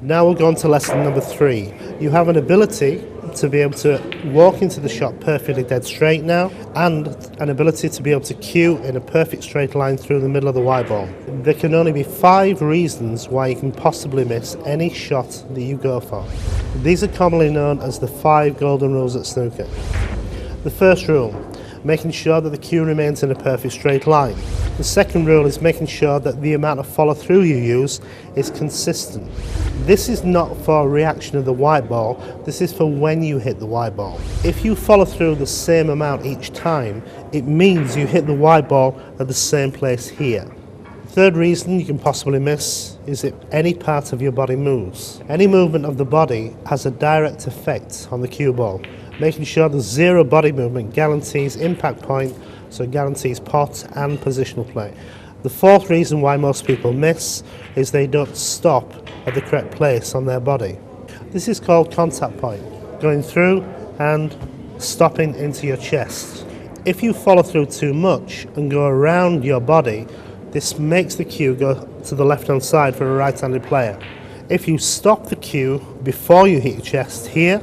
Now we'll go on to lesson number 3. You have an ability to be able to walk into the shot perfectly dead straight now, and an ability to be able to cue in a perfect straight line through the middle of the white ball. There can only be 5 reasons why you can possibly miss any shot that you go for. These are commonly known as the 5 golden rules at snooker. The first rule, making sure that the cue remains in a perfect straight line. The second rule is making sure that the amount of follow through you use is consistent. This is not for reaction of the white ball, this is for when you hit the white ball. If you follow through the same amount each time, it means you hit the white ball at the same place here. Third reason you can possibly miss is if any part of your body moves. Any movement of the body has a direct effect on the cue ball. Making sure the 0 body movement guarantees impact point, so it guarantees pot and positional play. The fourth reason why most people miss is they don't stop at the correct place on their body. This is called contact point, going through and stopping into your chest. If you follow through too much and go around your body, this makes the cue go to the left-hand side for a right-handed player. If you stop the cue before you hit your chest here,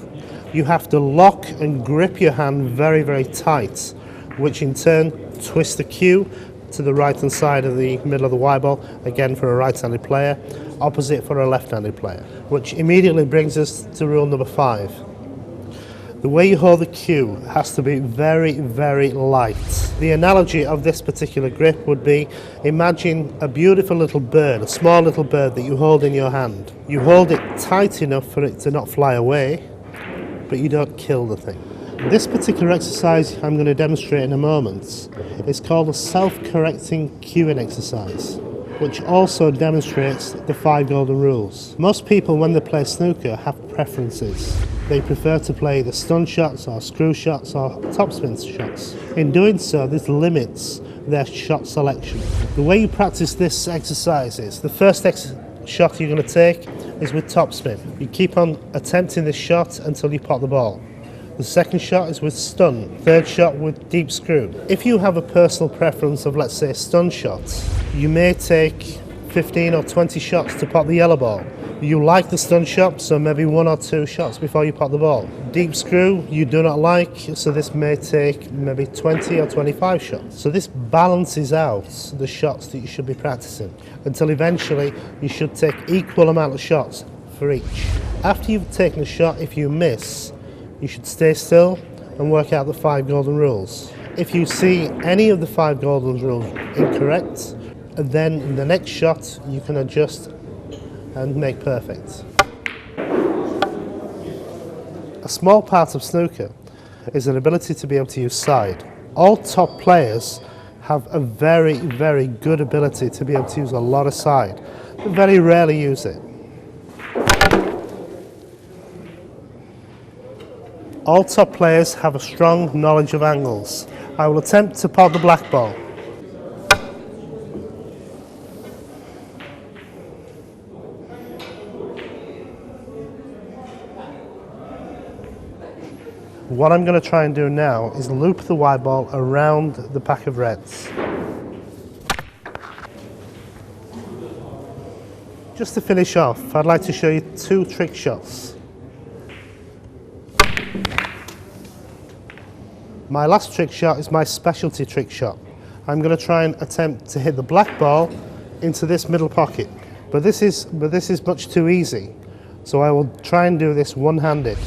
you have to lock and grip your hand very, very tight, which in turn twists the cue to the right-hand side of the middle of the white ball, again for a right-handed player, opposite for a left-handed player, which immediately brings us to rule number 5. The way you hold the cue has to be very, very light. The analogy of this particular grip would be, imagine a beautiful little bird, a small little bird that you hold in your hand. You hold it tight enough for it to not fly away, but you don't kill the thing. This particular exercise I'm going to demonstrate in a moment is called a self-correcting cueing exercise, which also demonstrates the 5 golden rules. Most people, when they play snooker, have preferences. They prefer to play the stun shots or screw shots or topspin shots. In doing so, this limits their shot selection. The way you practice this exercise is, the first shot you're going to take is with topspin. You keep on attempting this shot until you pot the ball. The second shot is with stun. Third shot with deep screw. If you have a personal preference of, let's say, stun shots, you may take 15 or 20 shots to pot the yellow ball. You like the stun shot, so maybe 1 or 2 shots before you pot the ball. Deep screw you do not like, so this may take maybe 20 or 25 shots. So this balances out the shots that you should be practicing until eventually you should take equal amount of shots for each. After you've taken a shot, if you miss, you should stay still and work out the 5 golden rules. If you see any of the 5 golden rules incorrect, then in the next shot you can adjust and make perfect. A small part of snooker is an ability to be able to use side. All top players have a very, very good ability to be able to use a lot of side, but very rarely use it. All top players have a strong knowledge of angles. I will attempt to pot the black ball. What I'm going to try and do now is loop the white ball around the pack of reds. Just to finish off, I'd like to show you 2 trick shots. My last trick shot is my specialty trick shot. I'm going to try and attempt to hit the black ball into this middle pocket, but this is much too easy, so I will try and do this one-handed.